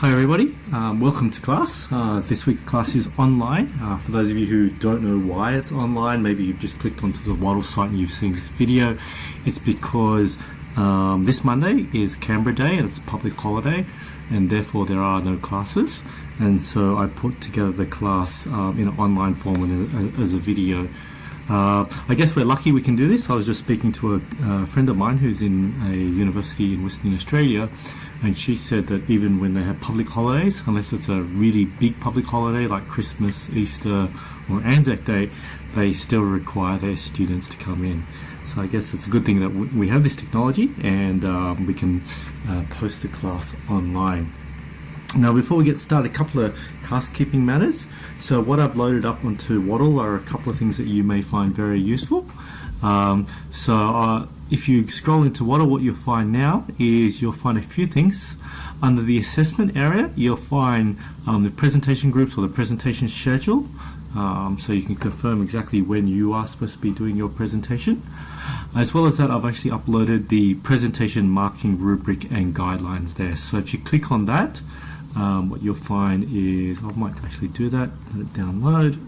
Hi everybody, welcome to class. This week's class is online. For those of you who don't know why it's online, maybe you've just clicked onto the Wattle site and you've seen this video. It's because this Monday is Canberra Day and it's a public holiday, and therefore there are no classes. And so I put together the class in an online form and as a video. I guess we're lucky we can do this. I was just speaking to a friend of mine who's in a university in Western Australia, and she said that even when they have public holidays, unless it's a really big public holiday like Christmas, Easter or Anzac Day, they still require their students to come in. So I guess it's a good thing that we have this technology and we can post the class online. Now, before we get started, a couple of housekeeping matters. So what I've loaded up onto Wattle are a couple of things that you may find very useful. If you scroll into Wattle, what you'll find now is you'll find a few things. Under the assessment area, you'll find the presentation groups or the presentation schedule. So you can confirm exactly when you are supposed to be doing your presentation. As well as that, I've actually uploaded the presentation marking rubric and guidelines there. So if you click on that, what you'll find is, I might actually do that, let it download.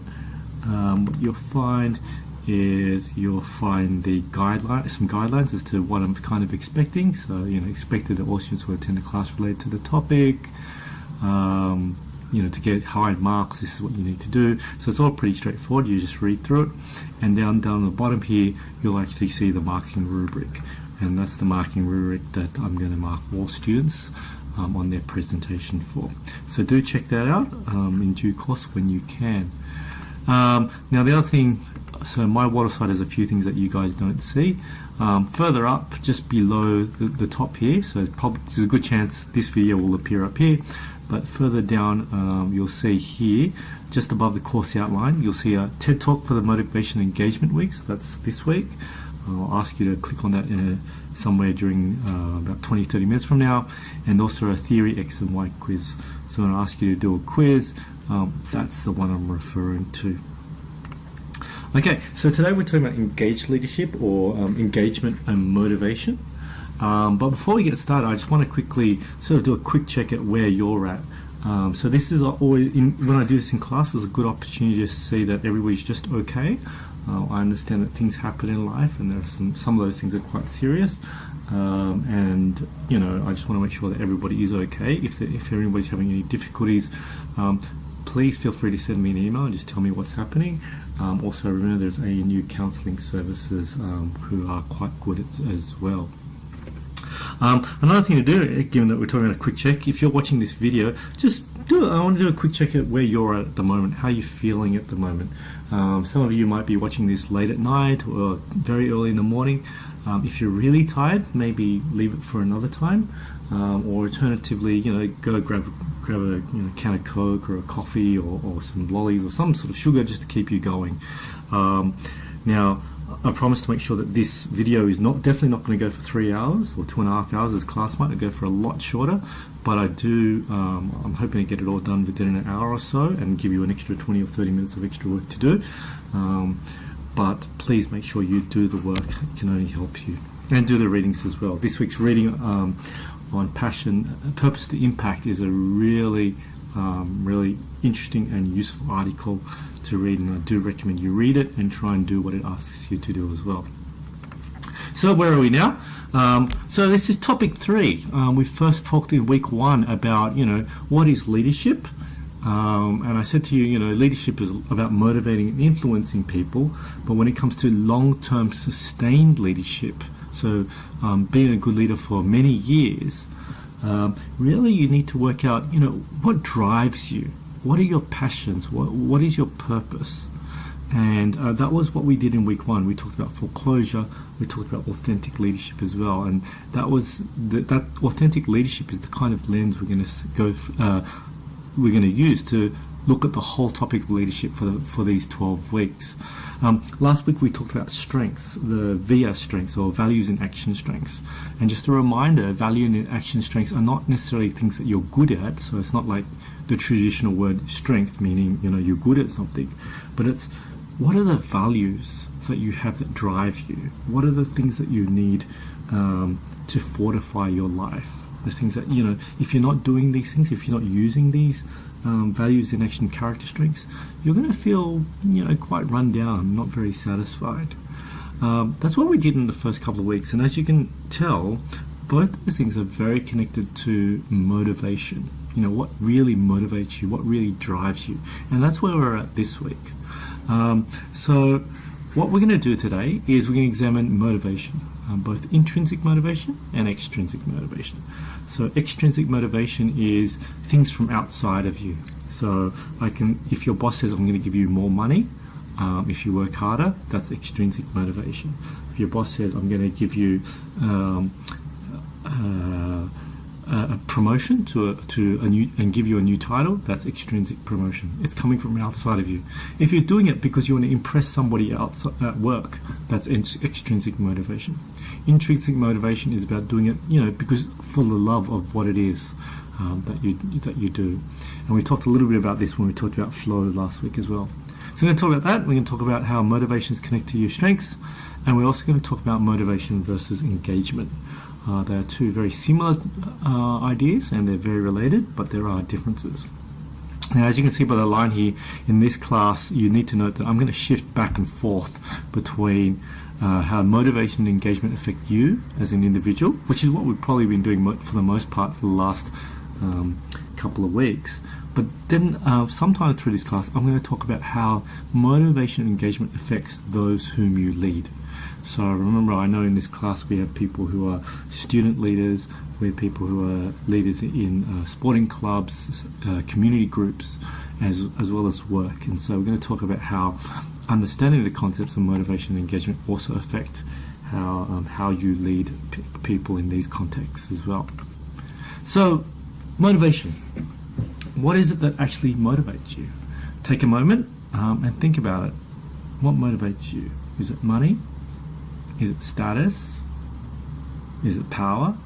What you'll find is you'll find the some guidelines as to what I'm kind of expecting. So, expected that all students will attend the class related to the topic. To get high marks, this is what you need to do. So it's all pretty straightforward. You just read through it, and down the bottom here, you'll actually see the marking rubric, and that's the marking rubric that I'm going to mark all students on their presentation for. So do check that out in due course when you can. Now the other thing, so my Wattle site has a few things that you guys don't see. Further up, just below the top here, so there's a good chance this video will appear up here, but further down you'll see here, just above the course outline, you'll see a TED Talk for the Motivation Engagement Week, so that's this week. I'll ask you to click on that somewhere during about 20-30 minutes from now, and also a Theory X and Y quiz. So I'm going to ask you to do a quiz. That's the one I'm referring to. Okay, so today we're talking about engaged leadership or engagement and motivation. But before we get started, I just want to quickly sort of do a quick check at where you're at. So this is always, when I do this in class, it's a good opportunity to see that everybody's just okay. I understand that things happen in life, and there are some of those things are quite serious. And I just want to make sure that everybody is okay. If everybody's having any difficulties, please feel free to send me an email and just tell me what's happening. Also, remember there's ANU counselling services who are quite good as well. Another thing to do, given that we're talking about a quick check, if you're watching this video, I want to do a quick check at where you're at the moment, how you're feeling at the moment. Some of you might be watching this late at night or very early in the morning. If you're really tired, maybe leave it for another time, or alternatively, go grab a can of Coke or a coffee or some lollies or some sort of sugar just to keep you going. Now, I promise to make sure that this video is definitely not going to go for 3 hours or 2.5 hours, as class might go for a lot shorter, but I'm hoping to get it all done within an hour or so and give you an extra 20 or 30 minutes of extra work to do. But please make sure you do the work. It can only help you. And do the readings as well. This week's reading on Purpose to Impact is a really interesting and useful article to read, and I do recommend you read it and try and do what it asks you to do as well. So where are we now? So this is topic 3. We first talked in week 1 about what is leadership, and I said to you, leadership is about motivating and influencing people, but when it comes to long-term sustained leadership, so being a good leader for many years, really you need to work out what drives you. What are your passions? What is your purpose? And that was what we did in week 1. We talked about foreclosure. We talked about authentic leadership as well. And that authentic leadership is the kind of lens we're going to use to look at the whole topic of leadership for these 12 weeks. Last week we talked about strengths, the VIA strengths, or values in action strengths. And just a reminder, value and action strengths are not necessarily things that you're good at. So it's not like the traditional word strength, meaning you're good at something, but it's what are the values that you have that drive you? What are the things that you need to fortify your life? the things that, if you're not doing these things, if you're not using these values in action character strengths, you're going to feel, quite run down, not very satisfied. That's what we did in the first couple of weeks. And as you can tell, both those things are very connected to motivation. What really motivates you, what really drives you. And that's where we're at this week. So what we're going to do today is we're going to examine motivation, both intrinsic motivation and extrinsic motivation. So extrinsic motivation is things from outside of you. So if your boss says, I'm going to give you more money, if you work harder, that's extrinsic motivation. If your boss says, I'm going to give you a promotion to a new and give you a new title, that's extrinsic promotion. It's coming from outside of you. If you're doing it because you want to impress somebody else at work, that's extrinsic motivation. Intrinsic motivation is about doing it, because for the love of what it is that you do. And we talked a little bit about this when we talked about flow last week as well. So we're going to talk about that. We're going to talk about how motivations connect to your strengths, and we're also going to talk about motivation versus engagement. They are two very similar ideas, and they're very related, but there are differences. Now, as you can see by the line here, in this class, you need to note that I'm going to shift back and forth between how motivation and engagement affect you as an individual, which is what we've probably been doing for the most part for the last couple of weeks. But then sometime through this class, I'm going to talk about how motivation and engagement affects those whom you lead. So remember, I know in this class we have people who are student leaders, we have people who are leaders in sporting clubs, community groups, as well as work. And so we're going to talk about how understanding the concepts of motivation and engagement also affect how you lead people in these contexts as well. So, motivation. What is it that actually motivates you? Take a moment and think about it. What motivates you? Is it money? Is it status? Is it power?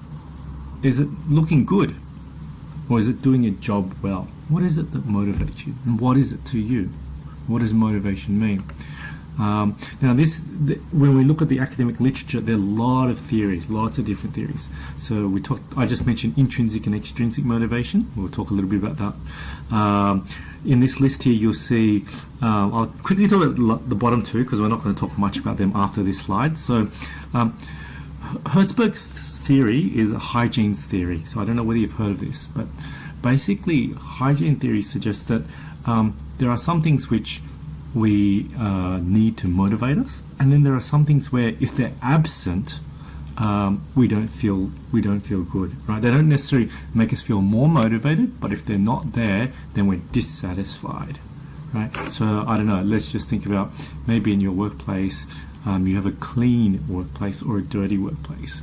Is it looking good? Or is it doing a job well? What is it that motivates you? And what is it to you? What does motivation mean? Now, when we look at the academic literature, there are a lot of theories, lots of different theories. So I just mentioned intrinsic and extrinsic motivation. We'll talk a little bit about that. In this list here, you'll see, I'll quickly talk about the bottom two because we're not going to talk much about them after this slide. So, Herzberg's theory is a hygiene theory. So I don't know whether you've heard of this, but basically, hygiene theory suggests that there are some things which we need to motivate us, and then there are some things where if they're absent, we don't feel good, right? They don't necessarily make us feel more motivated, but if they're not there, then we're dissatisfied, right? So I don't know, let's just think about maybe in your workplace, you have a clean workplace or a dirty workplace.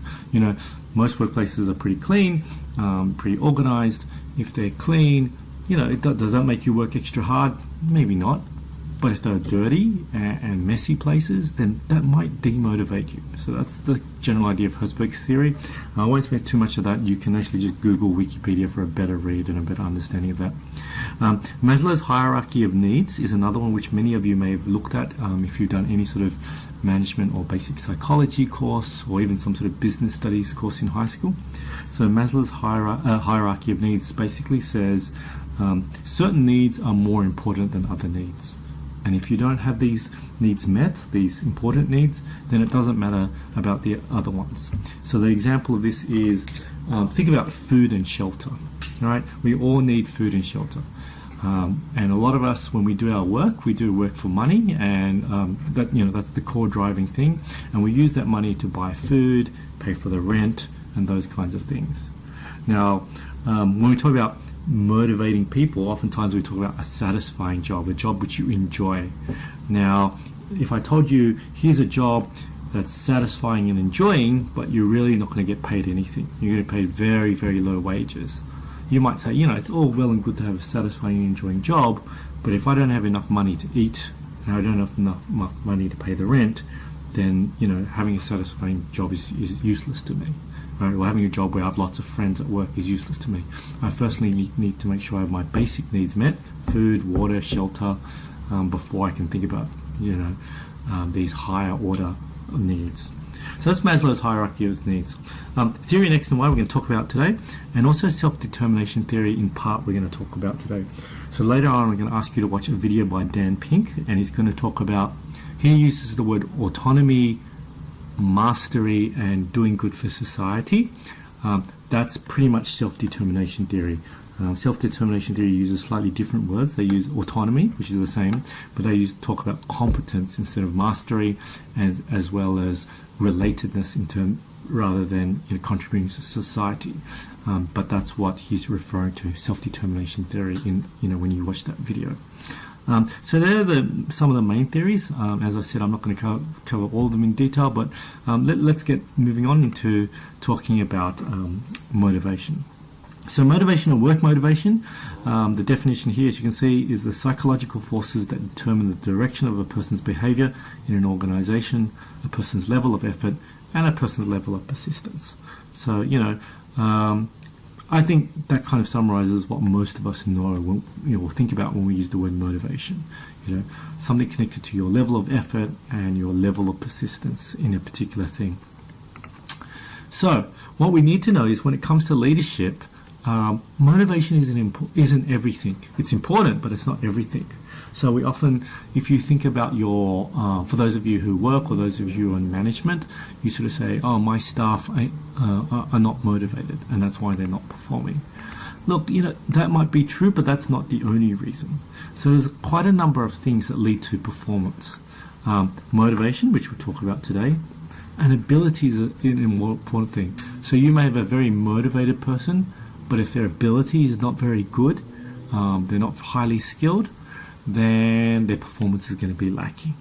Most workplaces are pretty clean, pretty organized. If they're clean, does that make you work extra hard? Maybe not. But if they're dirty and messy places, then that might demotivate you. So that's the general idea of Herzberg's theory. I won't spend too much of that. You can actually just Google Wikipedia for a better read and a better understanding of that. Maslow's hierarchy of needs is another one which many of you may have looked at if you've done any sort of management or basic psychology course or even some sort of business studies course in high school. So Maslow's hierarchy of needs basically says certain needs are more important than other needs. And if you don't have these needs met, these important needs, then it doesn't matter about the other ones. So the example of this is, think about food and shelter, right? We all need food and shelter. And a lot of us, when we do our work, we do work for money, and that's the core driving thing. And we use that money to buy food, pay for the rent, and those kinds of things. Now, when we talk about motivating people, oftentimes we talk about a satisfying job, a job which you enjoy. Now, if I told you, here's a job that's satisfying and enjoying, but you're really not going to get paid anything. You're going to get paid very, very low wages. You might say, it's all well and good to have a satisfying and enjoying job, but if I don't have enough money to eat, and I don't have enough money to pay the rent, then, having a satisfying job is useless to me. Right, or having a job where I have lots of friends at work is useless to me. I firstly need to make sure I have my basic needs met, food, water, shelter, before I can think about, these higher order needs. So that's Maslow's hierarchy of needs. Theory in X and Y we're going to talk about today, and also self-determination theory in part we're going to talk about today. So later on we're going to ask you to watch a video by Dan Pink, and he's going to talk about, he uses the word autonomy, mastery, and doing good for society. That's pretty much self-determination theory. Self-determination theory uses slightly different words. They use autonomy, which is the same, but they talk about competence instead of mastery, as well as relatedness in term rather than contributing to society. But that's what he's referring to, self-determination theory, in when you watch that video. So there are some of the main theories. As I said, I'm not going to cover all of them in detail, but let's get moving on into talking about motivation. So motivation or work motivation, the definition here, as you can see, is the psychological forces that determine the direction of a person's behavior in an organization, a person's level of effort, and a person's level of persistence. So, I think that kind of summarizes what most of us know, or think about when we use the word motivation. Something connected to your level of effort and your level of persistence in a particular thing. So what we need to know is when it comes to leadership, motivation isn't everything. It's important, but it's not everything. So we often, if you think about your, for those of you who work or those of you in management, you sort of say, oh, my staff are not motivated, and that's why they're not performing. Look, that might be true, but that's not the only reason. So there's quite a number of things that lead to performance. Motivation, which we'll talk about today, and ability is an important thing. So you may have a very motivated person, but if their ability is not very good, they're not highly skilled, then their performance is going to be lacking.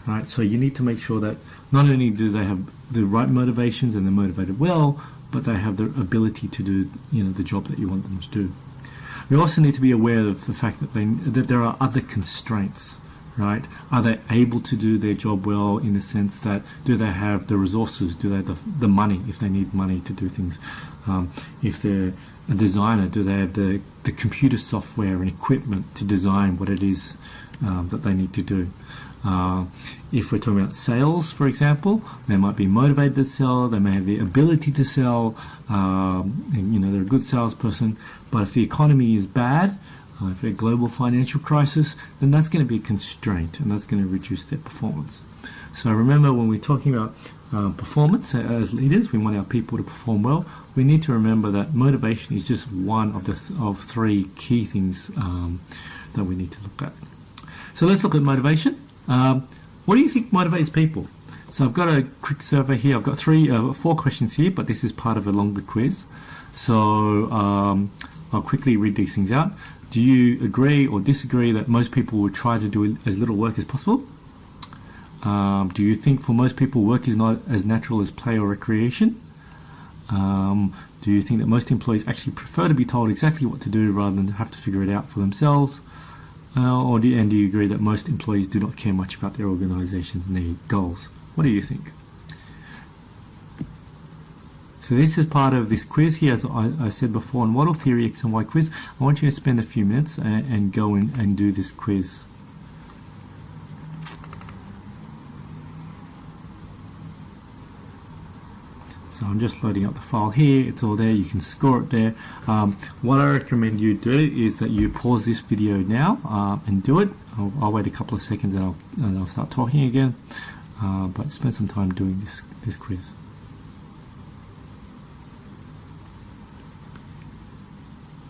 Right? So you need to make sure that not only do they have the right motivations and they're motivated well, but they have the ability to do the job that you want them to do. We also need to be aware of the fact that there are other constraints. Right? Are they able to do their job well, in the sense that do they have the resources, do they have the money if they need money to do things? If they're a designer, do they have the computer software and equipment to design what it is that they need to do? If we're talking about sales, for example, they might be motivated to sell, they may have the ability to sell, and they're a good salesperson, but if the economy is bad, if a global financial crisis, then that's going to be a constraint, and that's going to reduce their performance. So remember, when we're talking about performance as leaders, we want our people to perform well. We need to remember that motivation is just one of three key things that we need to look at. So let's look at motivation. What do you think motivates people? So I've got a quick survey here. I've got 4 questions here, but this is part of a longer quiz. So I'll quickly read these things out. Do you agree or disagree that most people will try to do as little work as possible? Do you think for most people work is not as natural as play or recreation? Do you think that most employees actually prefer to be told exactly what to do rather than have to figure it out for themselves? Do you agree that most employees do not care much about their organization's goals? What do you think? So this is part of this quiz here, as I said before, on Model Theory X and Y quiz. I want you to spend a few minutes and go in and do this quiz. So I'm just loading up the file here. It's all there. You can score it there. What I recommend you do is that you pause this video now and do it. I'll wait a couple of seconds and I'll start talking again. But spend some time doing this quiz.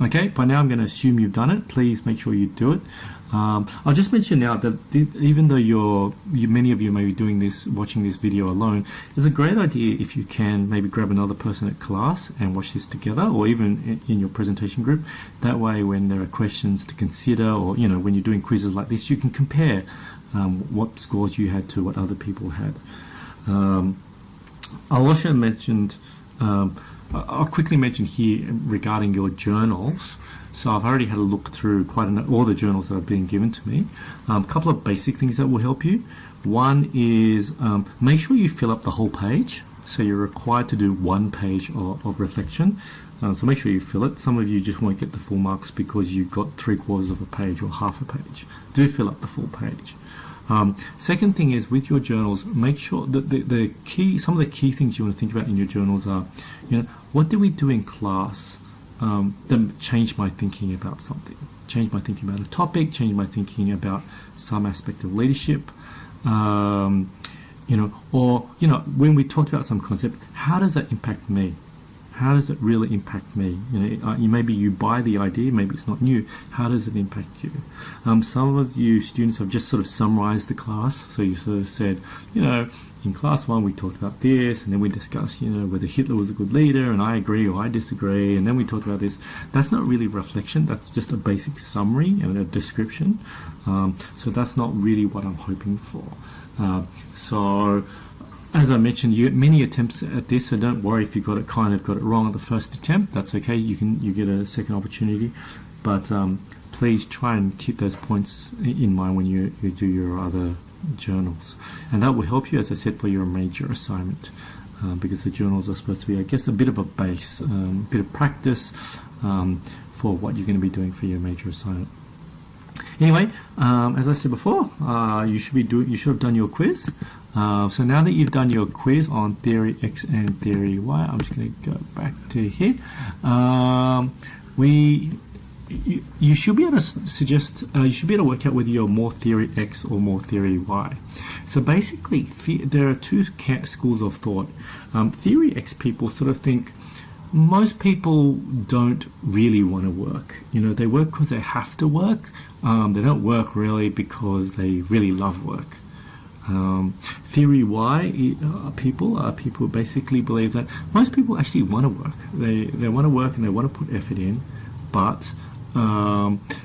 Okay, by now I'm going to assume you've done it. Please make sure you do it. I'll just mention now that even though many of you may be watching this video alone, it's a great idea if you can maybe grab another person at class and watch this together, or even in your presentation group. That way, when there are questions to consider, or when you're doing quizzes like this, you can compare what scores you had to what other people had. I'll also mentioned. I'll quickly mention here regarding your journals. So I've already had a look through all the journals that have been given to me. A couple of basic things that will help you. One is make sure you fill up the whole page. So you're required to do 1 page of reflection. So make sure you fill it. Some of you just won't get the full marks because you got 3/4 of a page or half a page. Do fill up the full page. Second thing is with your journals, make sure that some of the key things you want to think about in your journals are, what do we do in class that changed my thinking about something, change my thinking about a topic, change my thinking about some aspect of leadership, or when we talked about some concept, how does that impact me? How does it really impact me? Maybe you buy the idea, maybe it's not new. How does it impact you? Some of you students have just sort of summarized the class. So you sort of said, in class 1 we talked about this, and then we discussed, whether Hitler was a good leader, and I agree or I disagree, and then we talked about this. That's not really reflection. That's just a basic summary and a description. So that's not really what I'm hoping for. So as I mentioned, you get many attempts at this, so don't worry if you got it wrong at the first attempt. That's okay. You get a second opportunity, but please try and keep those points in mind when you do your other journals, and that will help you, as I said, for your major assignment, because the journals are supposed to be, I guess, a bit of a base, bit of practice for what you're going to be doing for your major assignment. Anyway, as I said before, you should have done your quiz. So now that you've done your quiz on theory X and theory Y, I'm just going to go back to here. You should be able to suggest, you should be able to work out whether you're more theory X or more theory Y. So basically, there are two schools of thought. Theory X people sort of think most people don't really want to work. They work because they have to work. They don't work really because they really love work. Theory Y people who basically believe that most people actually want to work. They want to work and they want to put effort in, but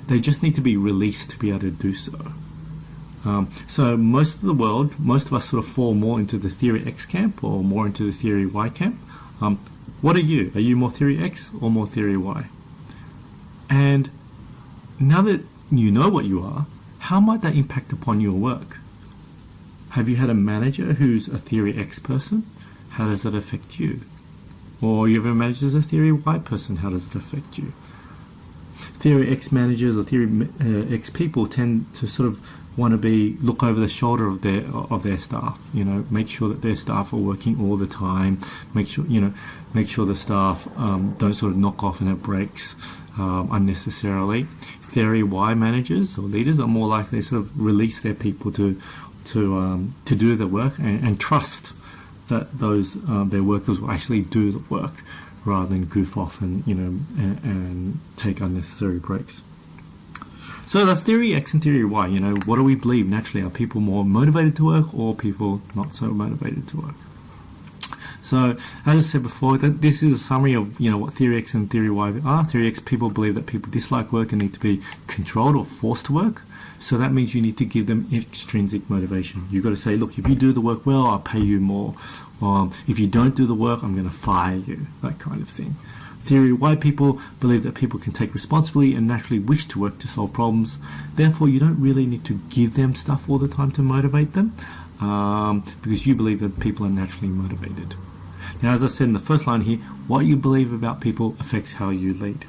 they just need to be released to be able to do so. So most of us sort of fall more into the theory X camp or more into the theory Y camp. What are you? Are you more theory X or more theory Y? And now that you know what you are, how might that impact upon your work? Have you had a manager who's a theory X person? How does that affect you? Or you have a manager as a theory Y person? How does it affect you? Theory X managers or theory X people tend to sort of want to look over the shoulder of their staff. Make sure that their staff are working all the time. Make sure the staff don't sort of knock off and have breaks unnecessarily. Theory Y managers or leaders are more likely to sort of release their people to do the work and trust that their workers will actually do the work rather than goof off and take unnecessary breaks. So that's theory X and theory Y. What do we believe naturally? Are people more motivated to work or people not so motivated to work? So as I said before, this is a summary of what theory X and theory Y are. Theory X people believe that people dislike work and need to be controlled or forced to work. So that means you need to give them extrinsic motivation. You've got to say, look, if you do the work well, I'll pay you more. If you don't do the work, I'm going to fire you, that kind of thing. Theory Y people believe that people can take responsibility and naturally wish to work to solve problems. Therefore, you don't really need to give them stuff all the time to motivate them, because you believe that people are naturally motivated. Now, as I said in the first line here, what you believe about people affects how you lead.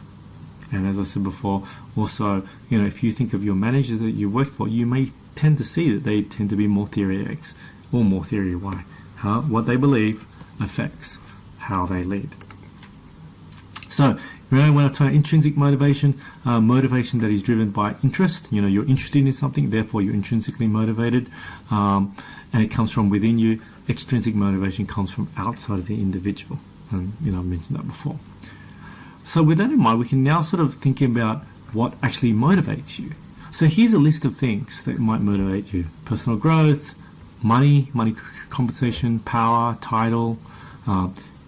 And as I said before, also, if you think of your managers that you work for, you may tend to see that they tend to be more theory X or more theory Y. What they believe affects how they lead. So, when I talk intrinsic motivation, motivation that is driven by interest, you're interested in something, therefore you're intrinsically motivated, and it comes from within you. Extrinsic motivation comes from outside of the individual, and I've mentioned that before. So with that in mind, we can now sort of think about what actually motivates you. So here's a list of things that might motivate you: personal growth, money compensation, power, title,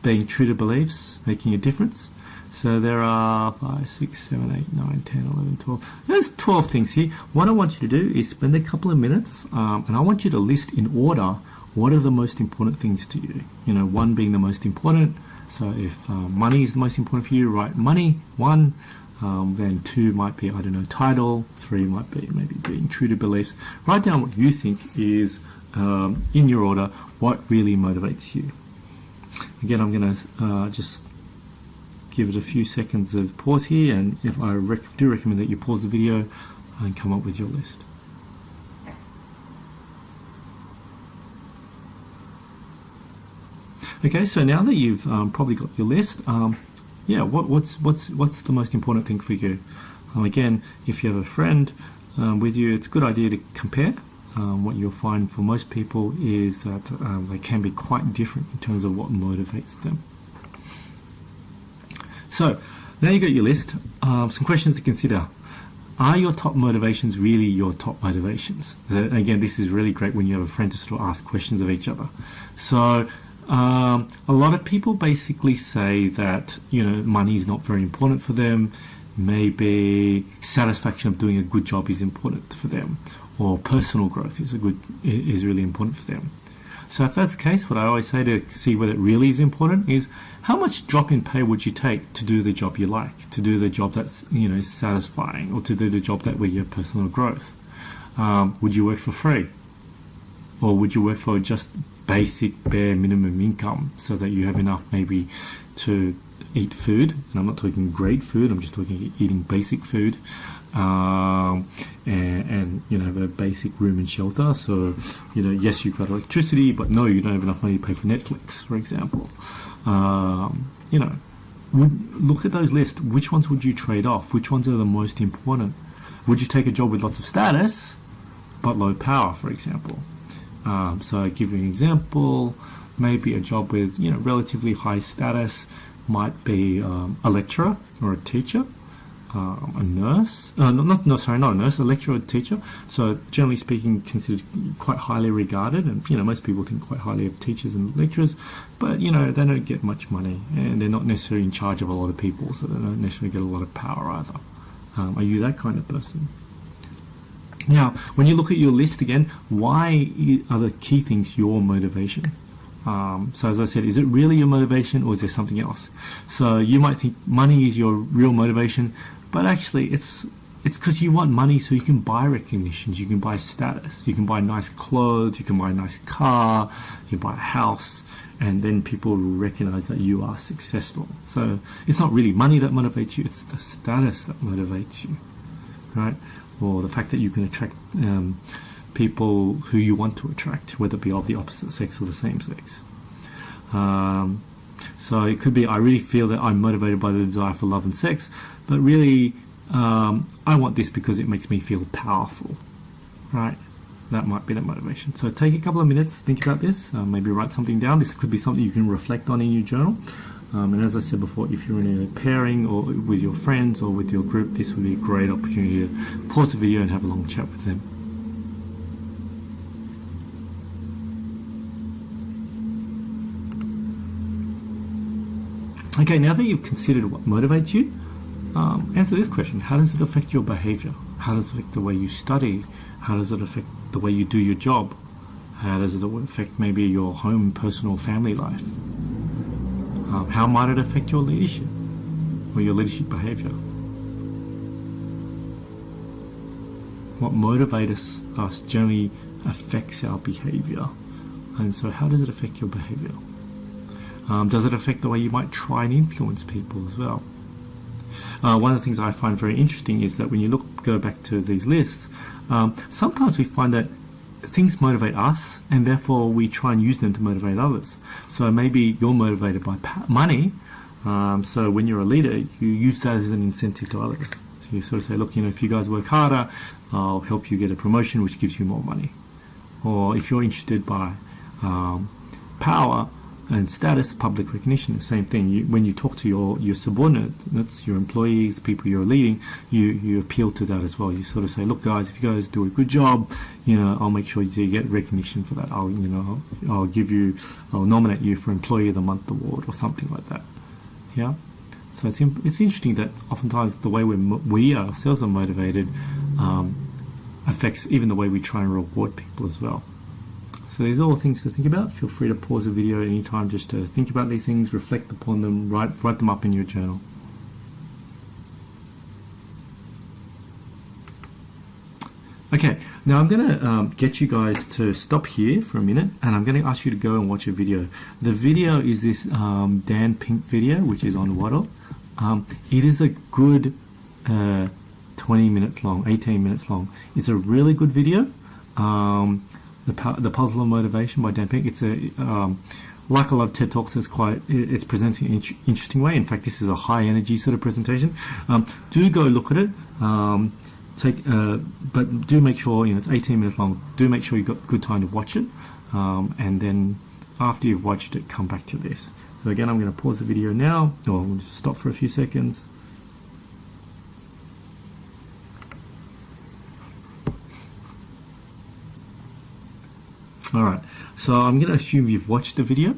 being true to beliefs, making a difference. So there are 5, 6, 7, 8, 9, 10, 11, 12. There's 12 things here. What I want you to do is spend a couple of minutes and I want you to list in order what are the most important things to you. One being the most important. So if money is the most important for you, write money, 1. Then 2 might be, title. 3 might be maybe being true to beliefs. Write down what you think is, in your order, what really motivates you. Again, I'm going to just give it a few seconds of pause here, and if I do recommend that you pause the video and come up with your list. Okay, so now that you've probably got your list, yeah, what's the most important thing for you? Again, if you have a friend with you, it's a good idea to compare. What you'll find for most people is that they can be quite different in terms of what motivates them. So now you've got your list. Some questions to consider. Are your top motivations really your top motivations? So again, this is really great when you have a friend to sort of ask questions of each other. So a lot of people basically say that, you know, money is not very important for them. Maybe satisfaction of doing a good job is important for them, or personal growth is really important for them. So if that's the case, what I always say to see whether it really is important is, how much drop in pay would you take to do the job you like, to do the job that's, you know, satisfying, or to do the job that where you have personal growth? Would you work for free, or would you work for just basic bare minimum income so that you have enough maybe to eat food? And I'm not talking great food, I'm just talking eating basic food, and you know, have a basic room and shelter. So, you know, yes, you've got electricity, but no, you don't have enough money to pay for Netflix, for example. You know, look at those lists. Which ones would you trade off? Which ones are the most important? Would you take a job with lots of status but low power, for example? So I'll give you an example. Maybe a job with, you know, relatively high status might be a lecturer or a teacher, a nurse. Not a nurse, a lecturer or a teacher. So generally speaking, considered quite highly regarded, and you know, most people think quite highly of teachers and lecturers. But you know, they don't get much money, and they're not necessarily in charge of a lot of people, so they don't necessarily get a lot of power either. Are you that kind of person? Now, when you look at your list again, why are the key things your motivation? So as I said, is it really your motivation, or is there something else? So you might think money is your real motivation, but actually it's because you want money so you can buy recognitions, you can buy status, you can buy nice clothes, you can buy a nice car, you can buy a house, and then people will recognize that you are successful. So it's not really money that motivates you, it's the status that motivates you, right? Or the fact that you can attract people who you want to attract, whether it be of the opposite sex or the same sex. So it could be, I really feel that I'm motivated by the desire for love and sex, but really I want this because it makes me feel powerful, right? That might be the motivation. So take a couple of minutes, think about this, maybe write something down. This could be something you can reflect on in your journal. And as I said before, if you're in a pairing or with your friends or with your group, this would be a great opportunity to pause the video and have a long chat with them. Okay, now that you've considered what motivates you, answer this question. How does it affect your behavior? How does it affect the way you study? How does it affect the way you do your job? How does it affect maybe your home, personal, family life? How might it affect your leadership or your leadership behavior? What motivates us generally affects our behavior. And so how does it affect your behavior? Does it affect the way you might try and influence people as well? One of the things I find very interesting is that when you go back to these lists, sometimes we find that things motivate us, and therefore we try and use them to motivate others. So maybe you're motivated by money, so when you're a leader, you use that as an incentive to others. So you sort of say, look, you know, if you guys work harder, I'll help you get a promotion, which gives you more money. Or if you're interested by power and status, public recognition, the same thing. When you talk to your subordinates, your employees, the people you're leading, you appeal to that as well. You sort of say, look guys, if you guys do a good job, you know, I'll make sure you get recognition for that. I'll nominate you for Employee of the Month award or something like that. Yeah. So it's interesting that oftentimes the way we ourselves are motivated affects even the way we try and reward people as well. So these are all things to think about. Feel free to pause the video at any time just to think about these things, reflect upon them, write them up in your journal. Okay, now I'm going to get you guys to stop here for a minute, and I'm going to ask you to go and watch a video. The video is this Dan Pink video, which is on Waddle. It is a good 20 minutes long, 18 minutes long. It's a really good video. The Puzzle of Motivation by Dan Pink. It's like a lot of TED Talks, it's presenting in an interesting way. In fact, this is a high energy sort of presentation. Do go look at it. But do make sure, it's 18 minutes long. Do make sure you've got good time to watch it, and then after you've watched it, come back to this. So again, I'm going to pause the video now, or we'll just stop for a few seconds. All right, so I'm going to assume you've watched the video,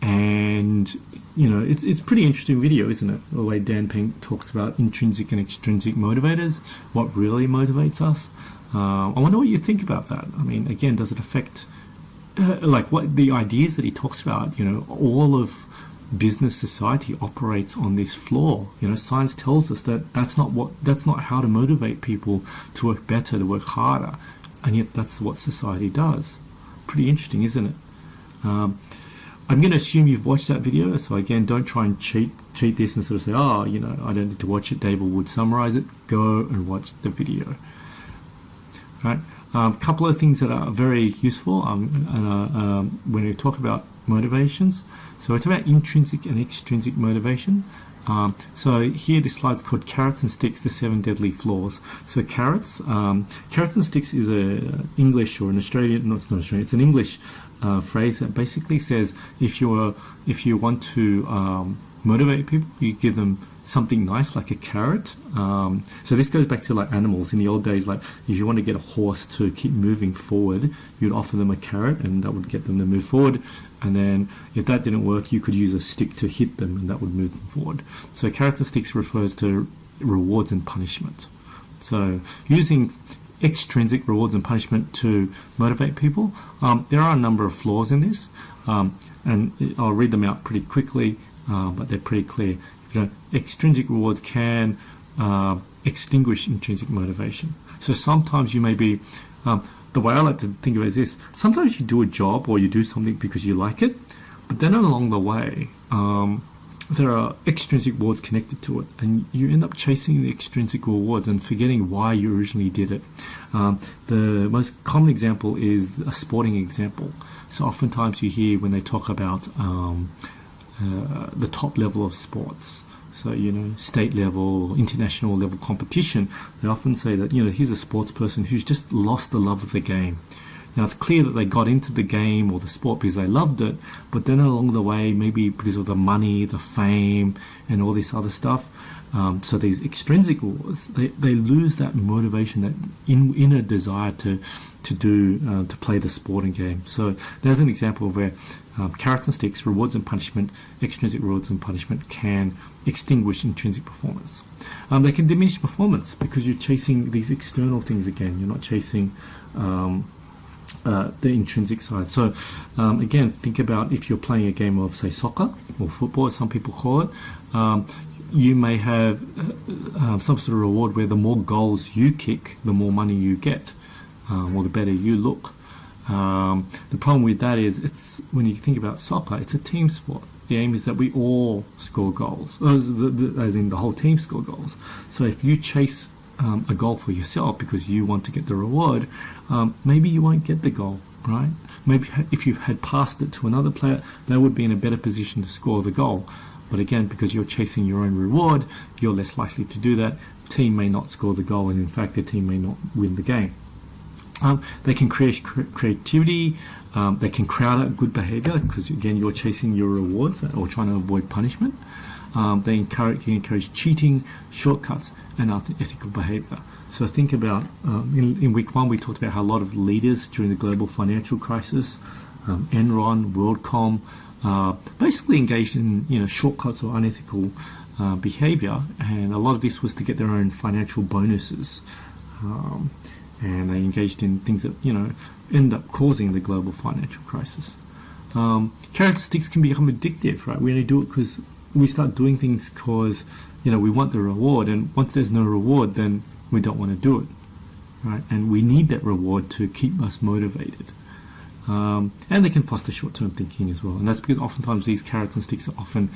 and it's pretty interesting video, isn't it? The way Dan Pink talks about intrinsic and extrinsic motivators, what really motivates us. I wonder what you think about that. I mean, again, does it affect like what the ideas that he talks about? All of business society operates on this flaw. Science tells us that that's not how to motivate people to work better, to work harder. And yet that's what society does. Pretty interesting, isn't it? I'm going to assume you've watched that video, so again, don't try and cheat this and sort of say, I don't need to watch it, David would summarize it. Go and watch the video. Right? A couple of things that are very useful when we talk about motivations. So it's about intrinsic and extrinsic motivation. So here this slide's called Carrots and Sticks, the 7 Deadly Flaws. So carrots and sticks is a English or an Australian, no, it's not Australian, it's an English phrase that basically says if you want to motivate people, you give them something nice like a carrot. So this goes back to like animals in the old days. Like if you want to get a horse to keep moving forward, you'd offer them a carrot, and that would get them to move forward. And then if that didn't work, you could use a stick to hit them, and that would move them forward. So carrots and sticks refers to rewards and punishment. So using extrinsic rewards and punishment to motivate people, there are a number of flaws in this, and I'll read them out pretty quickly, but they're pretty clear. Extrinsic rewards can extinguish intrinsic motivation. So sometimes you may be, the way I like to think of it is this: sometimes you do a job or you do something because you like it, but then along the way, there are extrinsic rewards connected to it, and you end up chasing the extrinsic rewards and forgetting why you originally did it. The most common example is a sporting example. So oftentimes you hear when they talk about the top level of sports, so state level, international level competition, they often say that here's a sports person who's just lost the love of the game. Now it's clear that they got into the game or the sport because they loved it, but then along the way, maybe because of the money, the fame, and all this other stuff, so these extrinsic rewards, they lose that motivation, that inner desire to play the sporting game. So there's an example of where carrots and sticks, rewards and punishment, extrinsic rewards and punishment can extinguish intrinsic performance. They can diminish performance because you're chasing these external things again. You're not chasing the intrinsic side. So again, think about if you're playing a game of, say, soccer or football, as some people call it. You may have some sort of reward where the more goals you kick, the more money you get, or the better you look. The problem with that is, it's when you think about soccer, it's a team sport. The aim is that we all score goals, as in the whole team score goals. So if you chase a goal for yourself because you want to get the reward, maybe you won't get the goal, right? Maybe if you had passed it to another player, they would be in a better position to score the goal. But again, because you're chasing your own reward, you're less likely to do that. Team may not score the goal, and in fact, the team may not win the game. They can create creativity. They can crowd out good behavior because, again, you're chasing your rewards or trying to avoid punishment. They can encourage cheating, shortcuts, and ethical behavior. So think about, in week 1, we talked about how a lot of leaders during the global financial crisis, Enron, WorldCom, basically engaged in shortcuts or unethical behavior, and a lot of this was to get their own financial bonuses, and they engaged in things that end up causing the global financial crisis. Carrots and sticks can become addictive, right? We only do it because we start doing things because we want the reward, and once there's no reward, then we don't want to do it, right? And we need that reward to keep us motivated. And they can foster short-term thinking as well, and that's because oftentimes these carrots and sticks are often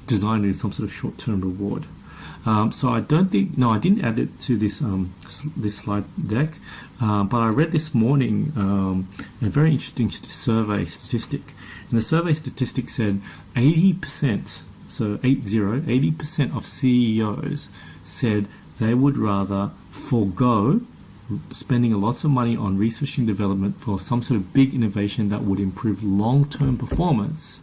designed in some sort of short-term reward. So I don't think, no, I didn't add it to this this slide deck, but I read this morning a very interesting survey statistic, and the survey statistic said 80%, so 80% of CEOs said they would rather forego spending lots of money on research and development for some sort of big innovation that would improve long-term performance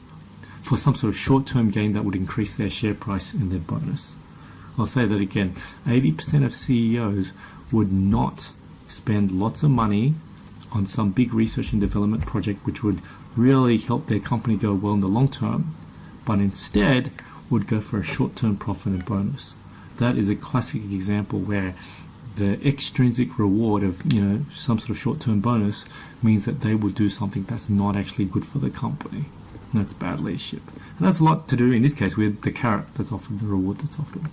for some sort of short-term gain that would increase their share price and their bonus. I'll say that again. 80% of CEOs would not spend lots of money on some big research and development project which would really help their company go well in the long term, but instead would go for a short-term profit and bonus. That is a classic example where the extrinsic reward of, you know, some sort of short-term bonus means that they will do something that's not actually good for the company. And that's bad leadership. And that's a lot to do in this case with the carrot that's offered, the reward that's offered.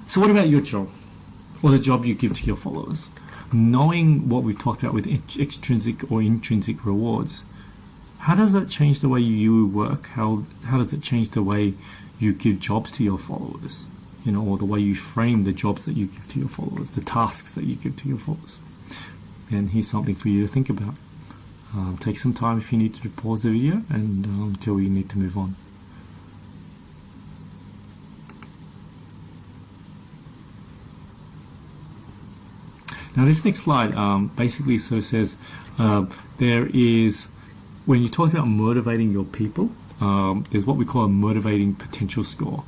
So what about your job, or the job you give to your followers? Knowing what we've talked about with extrinsic or intrinsic rewards, how does that change the way you work? How does it change the way you give jobs to your followers? You know, or the way you frame the jobs that you give to your followers, the tasks that you give to your followers. And here's something for you to think about. Take some time if you need to pause the video and until you need to move on. Now this next slide basically sort of says there is, when you talk about motivating your people, there's what we call a motivating potential score.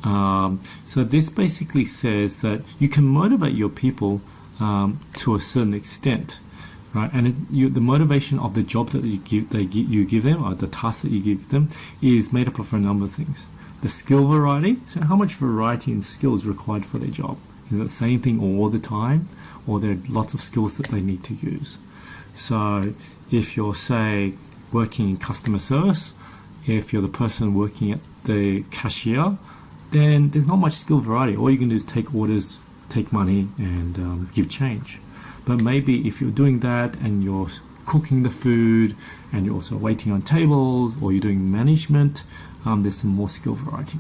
So this basically says that you can motivate your people to a certain extent, right? And the motivation of the job that you give them, or the task that you give them, is made up of a number of things. The skill variety, so how much variety and skill is required for their job? Is it the same thing all the time, or there are lots of skills that they need to use? So if you're, say, working in customer service, if you're the person working at the cashier, then there's not much skill variety. All you can do is take orders, take money, and give change. But maybe if you're doing that and you're cooking the food and you're also waiting on tables, or you're doing management, there's some more skill variety.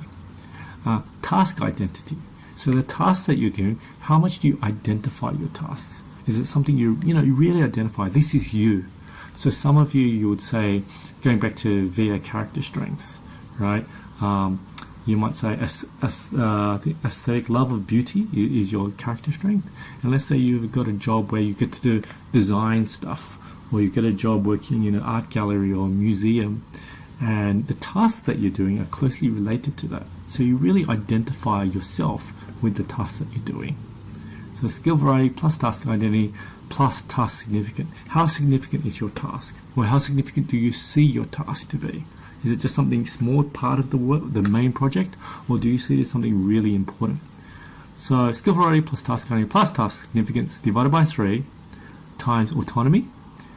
Task identity. So the tasks that you're doing, how much do you identify your tasks? Is it something you really identify? This is you. So some of you would say, going back to VA character strengths, right? You might say the aesthetic love of beauty is your character strength. And let's say you've got a job where you get to do design stuff, or you get a job working in an art gallery or a museum, and the tasks that you're doing are closely related to that. So you really identify yourself with the tasks that you're doing. So skill variety plus task identity plus task significant. How significant is your task? Or how significant do you see your task to be? Is it just something small part of the work, the main project, or do you see it as something really important? So skill variety plus task identity plus task significance divided by 3 times autonomy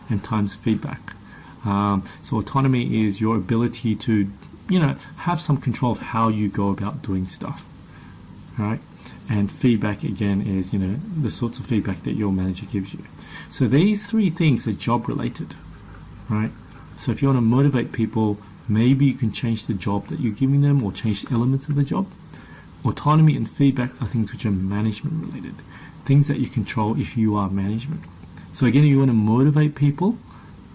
and times feedback. So autonomy is your ability to, have some control of how you go about doing stuff, right? And feedback, again, is, the sorts of feedback that your manager gives you. So these 3 things are job related, right? So if you want to motivate people, maybe you can change the job that you're giving them or change elements of the job. Autonomy and feedback are things which are management related, things that you control if you are management. So again, if you want to motivate people,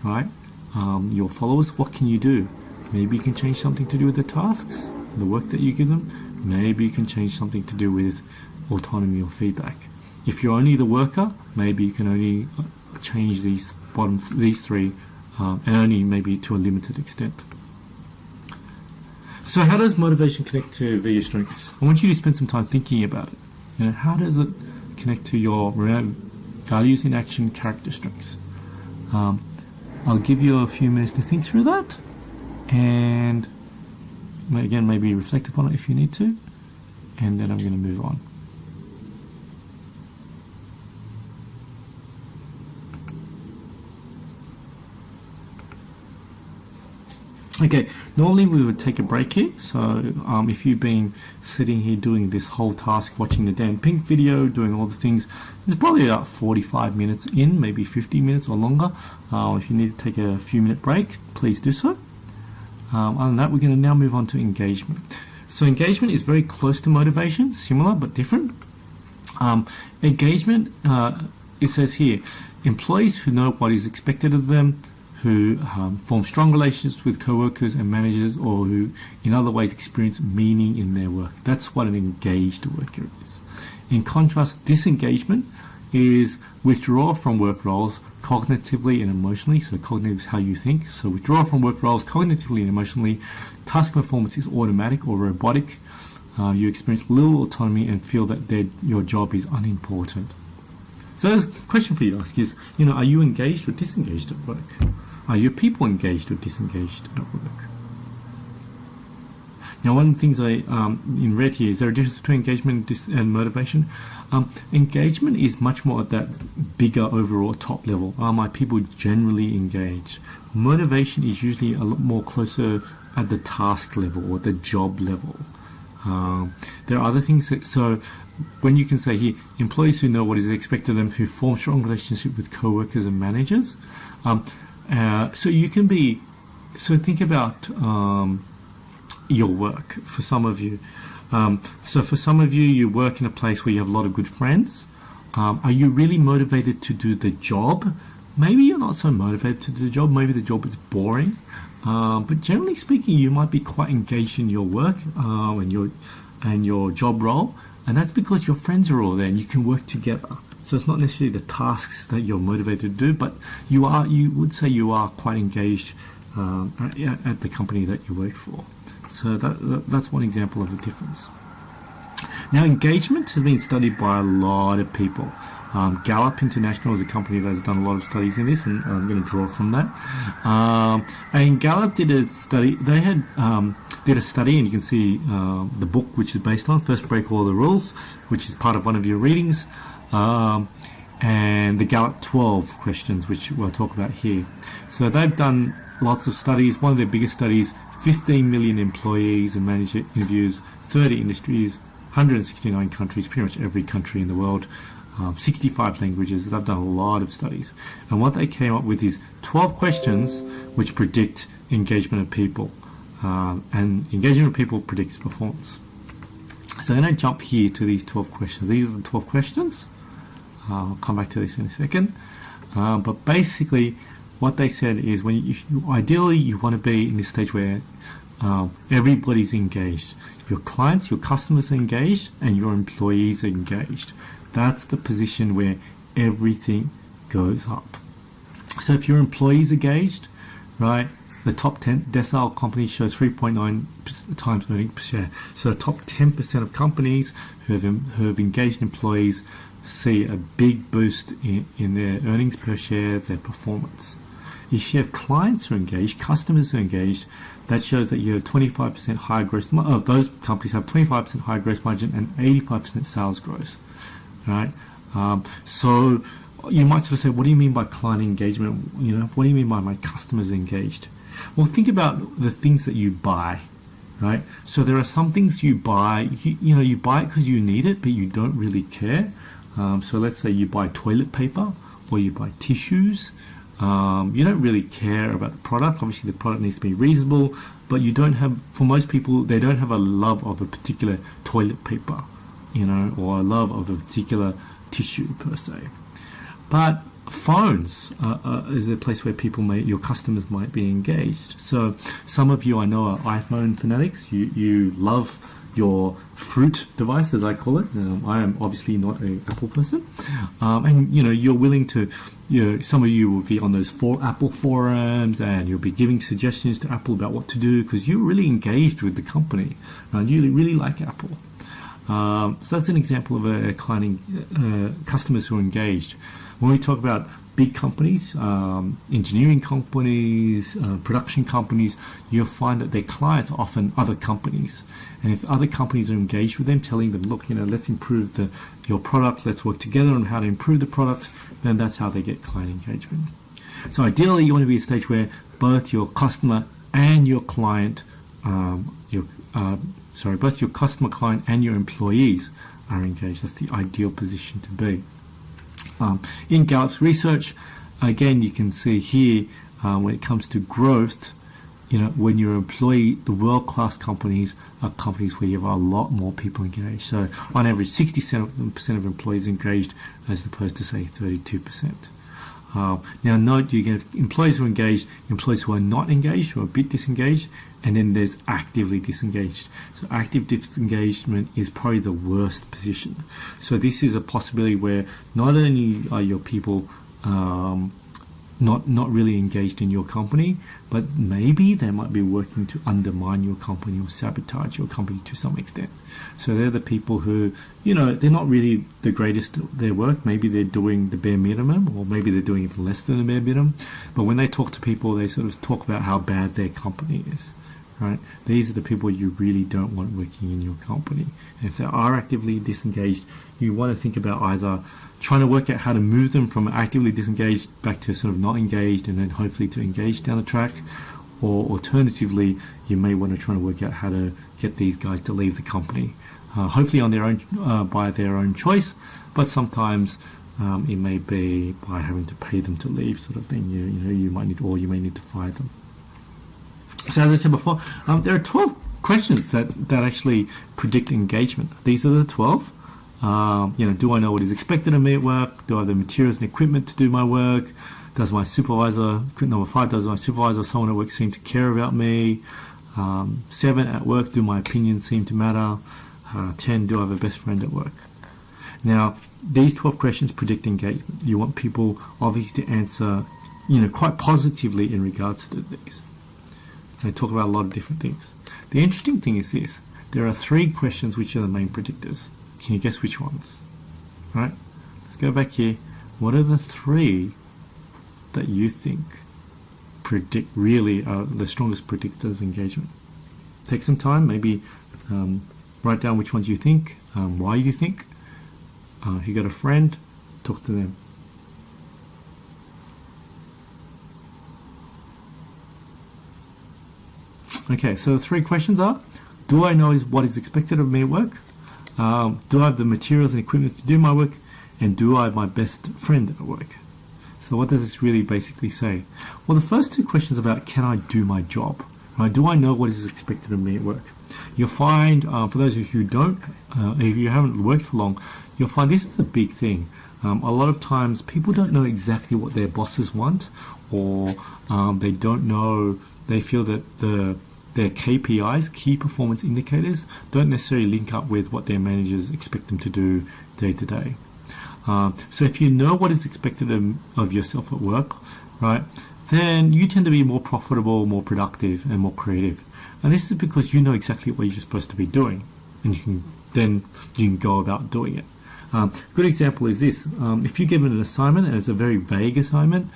right, your followers, what can you do? Maybe you can change something to do with the tasks, the work that you give them. Maybe you can change something to do with autonomy or feedback. If you're only the worker, maybe you can only change these 3 and only maybe to a limited extent. So how does motivation connect to VA strengths? I want you to spend some time thinking about it. How does it connect to your values in action, character strengths? I'll give you a few minutes to think through that, and again, maybe reflect upon it if you need to, and then I'm going to move on. Okay, normally we would take a break here, so if you've been sitting here doing this whole task, watching the Dan Pink video, doing all the things, it's probably about 45 minutes in, maybe 50 minutes or longer. If you need to take a few minute break, please do so. Other than that, we're going to now move on to engagement. So engagement is very close to motivation, similar but different. Engagement, it says here, employees who know what is expected of them, who form strong relationships with co-workers and managers, or who in other ways experience meaning in their work. That's what an engaged worker is. In contrast, disengagement is withdraw from work roles cognitively and emotionally. So cognitive is how you think. So withdraw from work roles cognitively and emotionally. Task performance is automatic or robotic. You experience little autonomy and feel that your job is unimportant. So the question for you to ask is, are you engaged or disengaged at work? Are your people engaged or disengaged at work? Now, one of the things I in red here, is there a difference between engagement and motivation? Engagement is much more at that bigger overall top level. Are my people generally engaged? Motivation is usually a lot more closer at the task level or the job level. There are other things so when you can say here, employees who know what is expected of them, who form strong relationship with co-workers and managers. So you can be, so think about your work for some of you. So for some of you, you work in a place where you have a lot of good friends. Are you really motivated to do the job? Maybe you're not so motivated to do the job. Maybe the job is boring. But generally speaking, you might be quite engaged in your work and your job role. And that's because your friends are all there and you can work together. So it's not necessarily the tasks that you're motivated to do, but you would say you are quite engaged at the company that you work for. So that's one example of the difference. Now, engagement has been studied by a lot of people. Gallup International is a company that has done a lot of studies in this, and I'm going to draw from that. And Gallup did a study. They had did a study, and you can see the book which is based on First Break All the Rules, which is part of one of your readings, and the Gallup 12 questions, which we'll talk about here. So they've done lots of studies. One of their biggest studies, 15 million employees and manager interviews, 30 industries, 169 countries, pretty much every country in the world, 65 languages. They've done a lot of studies. And what they came up with is 12 questions which predict engagement of people. And engagement of people predicts performance. So I'm going to jump here to these 12 questions. These are the 12 questions. I'll come back to this in a second. But basically, what they said is ideally you want to be in this stage where everybody's engaged. Your clients, your customers are engaged, and your employees are engaged. That's the position where everything goes up. So if your employees are engaged, right, the top 10 decile companies shows 3.9 times earnings per share. So the top 10% of companies who have engaged employees see a big boost in their earnings per share, their performance. If you have clients who are engaged, customers who are engaged, that shows that you have 25% higher gross margin. Those companies have 25% higher gross margin and 85% sales growth. Right? So you might sort of say, what do you mean by client engagement? What do you mean by my customers engaged? Well, think about the things that you buy, right? So there are some things you buy, you buy it because you need it, but you don't really care. So let's say you buy toilet paper or you buy tissues. You don't really care about the product. Obviously, the product needs to be reasonable, but for most people, they don't have a love of a particular toilet paper, or a love of a particular tissue per se. But phones is a place where your customers might be engaged. So some of you I know are iPhone fanatics. You love your fruit device, as I call it. I am obviously not an Apple person. And you're willing to, some of you will be on those Apple forums and you'll be giving suggestions to Apple about what to do because you're really engaged with the company. You really like Apple. So that's an example of a client, customers who are engaged. When we talk about big companies, engineering companies, production companies, you'll find that their clients are often other companies. And if other companies are engaged with them, telling them, look, let's improve your product, let's work together on how to improve the product, then that's how they get client engagement. So ideally, you want to be at a stage where both your customer and your client, both your customer, client, and your employees are engaged. That's the ideal position to be. In Gallup's research, again, you can see here when it comes to growth, when you're an employee, the world-class companies are companies where you have a lot more people engaged. So on average, 67% of employees engaged as opposed to, say, 32%. Now note, you get employees who are engaged, employees who are not engaged, who are a bit disengaged, and then there's actively disengaged. So active disengagement is probably the worst position. So this is a possibility where not only are your people not really engaged in your company, but maybe they might be working to undermine your company or sabotage your company to some extent. So they're the people who, they're not really the greatest at their work. Maybe they're doing the bare minimum, or maybe they're doing even less than the bare minimum. But when they talk to people, they sort of talk about how bad their company is. Right? These are the people you really don't want working in your company. And if they are actively disengaged, you want to think about either trying to work out how to move them from actively disengaged back to sort of not engaged, and then hopefully to engage down the track. Or alternatively, you may want to try to work out how to get these guys to leave the company, hopefully on their own, by their own choice. But sometimes it may be by having to pay them to leave, sort of thing. You might need, or you may need to fire them. So as I said before, there are 12 questions that actually predict engagement. These are the 12. Do I know what is expected of me at work? Do I have the materials and equipment to do my work? Does my supervisor, number 5, does my supervisor or someone at work seem to care about me? 7, at work, do my opinions seem to matter? 10, do I have a best friend at work? Now, these 12 questions predict engagement. You want people obviously to answer, quite positively in regards to these. They talk about a lot of different things. The interesting thing is this. There are 3 questions which are the main predictors. Can you guess which ones? All right, let's go back here. What are the 3 that you think predict really are the strongest predictors of engagement? Take some time, maybe write down which ones you think, why you think. If you got a friend, talk to them. Okay, so the 3 questions are: do I know what is expected of me at work? Do I have the materials and equipment to do my work? And do I have my best friend at work? So what does this really basically say? Well, the first 2 questions are about, can I do my job? Right? Do I know what is expected of me at work? You'll find, for those of you who don't, if you haven't worked for long, you'll find this is a big thing. A lot of times people don't know exactly what their bosses want, or they don't know, they feel that their KPIs, key performance indicators, don't necessarily link up with what their managers expect them to do day to day. So if you know what is expected of yourself at work, right, then you tend to be more profitable, more productive, and more creative. And this is because you know exactly what you're supposed to be doing, and you can go about doing it. Good example is this. If you're given an assignment and it's a very vague assignment,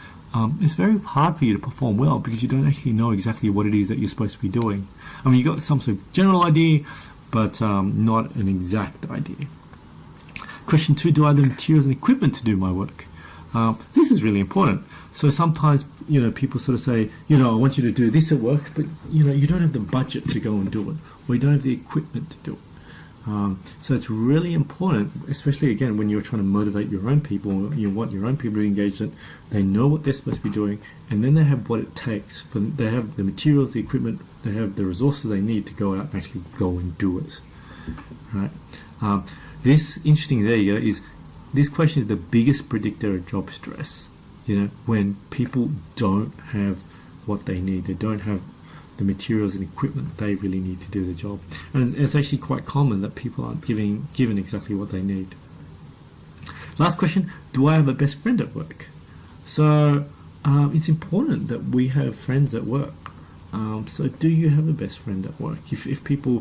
it's very hard for you to perform well because you don't actually know exactly what it is that you're supposed to be doing. I mean, you got some sort of general idea, but not an exact idea. Question 2, do I have the materials and equipment to do my work? This is really important. So sometimes, people sort of say, I want you to do this at work, but, you don't have the budget to go and do it, or you don't have the equipment to do it. So it's really important, especially again when you're trying to motivate your own people. You want your own people to engage, that they know what they're supposed to be doing, and then they have what it takes. They have the materials, the equipment, they have the resources they need to go out and actually go and do it. Right? This interesting. There you go. Is this question is the biggest predictor of job stress. When people don't have what they need, they don't have the materials and equipment they really need to do the job. And it's actually quite common that people aren't given exactly what they need. Last question, do I have a best friend at work? So it's important that we have friends at work. So do you have a best friend at work? If people,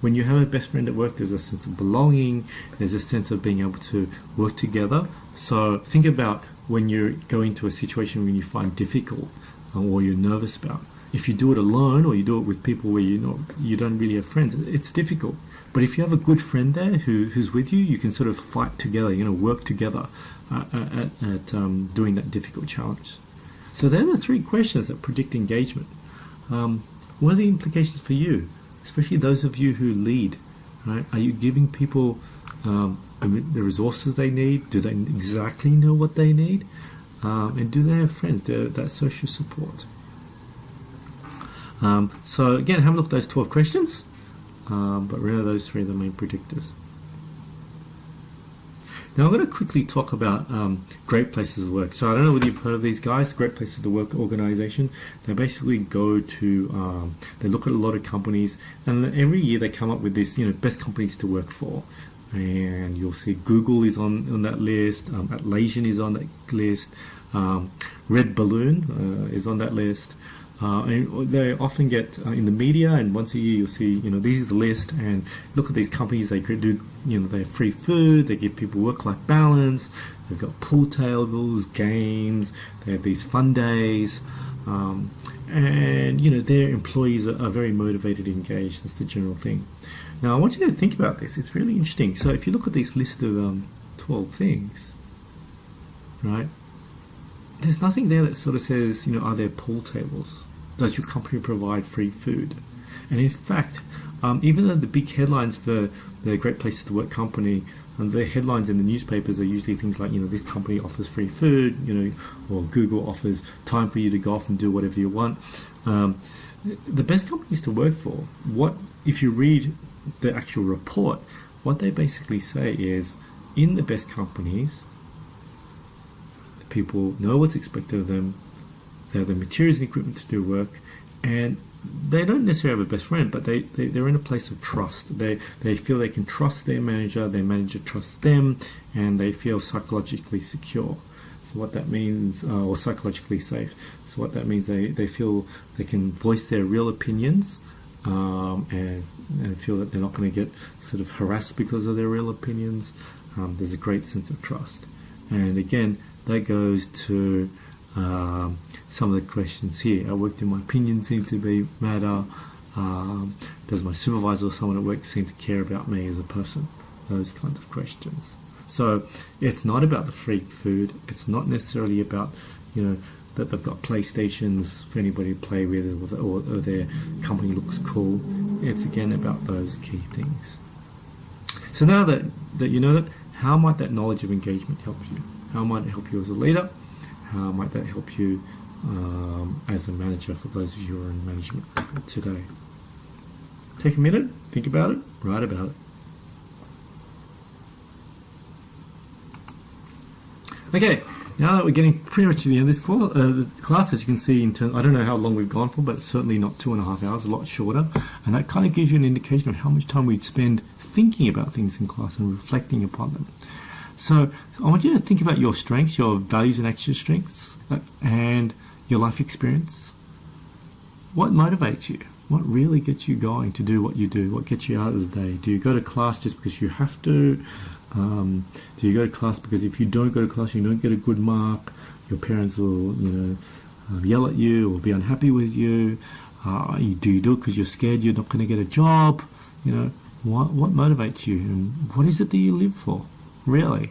when you have a best friend at work, there's a sense of belonging, there's a sense of being able to work together. So think about when you're going to a situation when you find difficult or you're nervous about. If you do it alone or you do it with people where you don't really have friends, it's difficult. But if you have a good friend there who's with you, you can sort of fight together, work together at doing that difficult challenge. So they're the 3 questions that predict engagement. What are the implications for you, especially those of you who lead? Right? Are you giving people the resources they need? Do they exactly know what they need? And do they have friends? That social support. So again, have a look at those 12 questions, but remember those three are the main predictors. Now I'm going to quickly talk about Great Places to Work. So I don't know whether you've heard of these guys, the Great Places to Work organization. They basically go to, they look at a lot of companies, and every year they come up with this, best companies to work for. And you'll see Google is on that list, Atlassian is on that list, Red Balloon is on that list. And they often get in the media, and once a year you'll see, this is the list, and look at these companies. They do, they have free food, they give people work-life balance, they've got pool tables, games, they have these fun days, and their employees are very motivated, engaged. That's the general thing. Now I want you to think about this. It's really interesting. So if you look at this list of 12 things, right? There's nothing there that sort of says, are there pool tables? Does your company provide free food? And in fact, even though the big headlines for the Great Places to Work company, the headlines in the newspapers are usually things like, this company offers free food, or Google offers time for you to go off and do whatever you want. The best companies to work for, if you read the actual report, what they basically say is, in the best companies, people know what's expected of them, they have the materials and equipment to do work, and they don't necessarily have a best friend, but they're in a place of trust. They feel they can trust their manager trusts them, and they feel psychologically secure. So what that means, or psychologically safe. So what that means, they feel they can voice their real opinions, and feel that they're not going to get sort of harassed because of their real opinions. There's a great sense of trust. And again, that goes to some of the questions here. Do my opinions seem to matter? Does my supervisor or someone at work seem to care about me as a person? Those kinds of questions. So it's not about the free food. It's not necessarily about, that they've got PlayStations for anybody to play with, or their company looks cool. It's again about those key things. So now that you know that, how might that knowledge of engagement help you? How might it help you as a leader? How might that help you as a manager, for those of you who are in management today? Take a minute, think about it, write about it. Okay, now that we're getting pretty much to the end of this class, as you can see, I don't know how long we've gone for, but it's certainly not 2.5 hours, a lot shorter. And that kind of gives you an indication of how much time we'd spend thinking about things in class and reflecting upon them. So I want you to think about your strengths, your values and action strengths, and your life experience. What motivates you? What really gets you going to do what you do? What gets you out of the day? Do you go to class just because you have to? Do you go to class because if you don't go to class you don't get a good mark? Your parents will, yell at you or be unhappy with you. Do you do it because you're scared you're not going to get a job? What motivates you, and what is it that you live for? Really,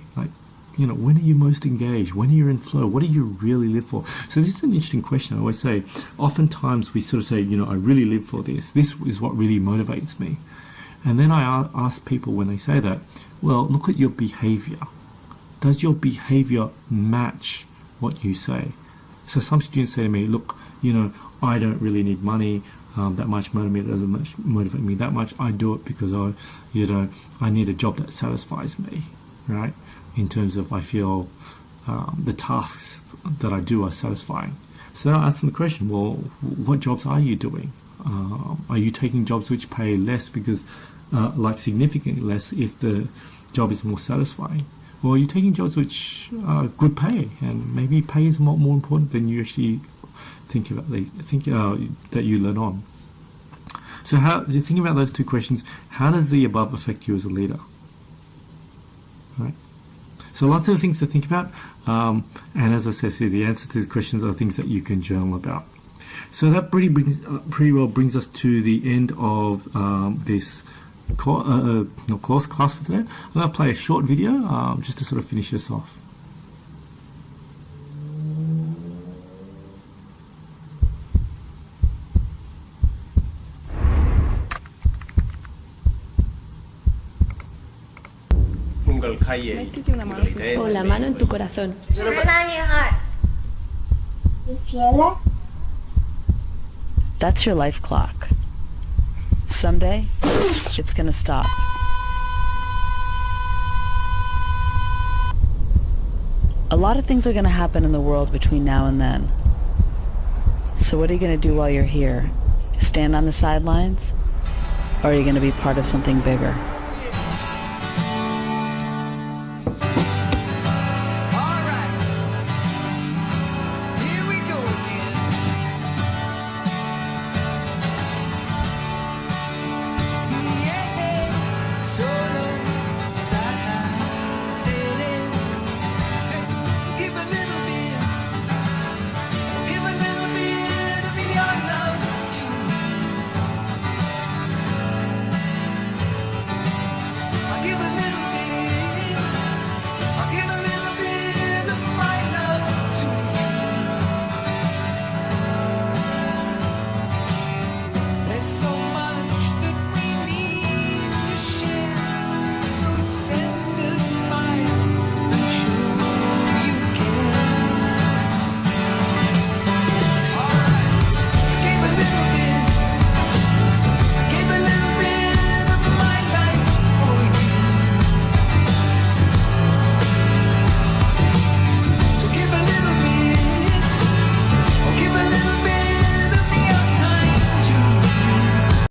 when are you most engaged? When are you in flow? What do you really live for? So this is an interesting question. I always say, oftentimes we sort of say, I really live for this. This is what really motivates me. And then I ask people when they say that, well, look at your behavior. Does your behavior match what you say? So some students say to me, look, I don't really need money that much, doesn't motivate me that much. I do it because I need a job that satisfies me, right? In terms of I feel the tasks that I do are satisfying. So then I ask them the question, well, what jobs are you doing? Are you taking jobs which pay less because, significantly less if the job is more satisfying? Or are you taking jobs which are good pay, and maybe pay is more important than you actually think that you learn on? So how, if you think about those two questions, how does the above affect you as a leader? Right? So lots of things to think about, and as I said, the answer to these questions are things that you can journal about. So that pretty well brings us to the end of this class for today. I'm going to play a short video just to sort of finish this off. Métete una mano o la mano en tu corazón. That's your life clock. Someday, it's gonna stop. A lot of things are gonna happen in the world between now and then. So what are you gonna do while you're here? Stand on the sidelines? Or are you gonna be part of something bigger?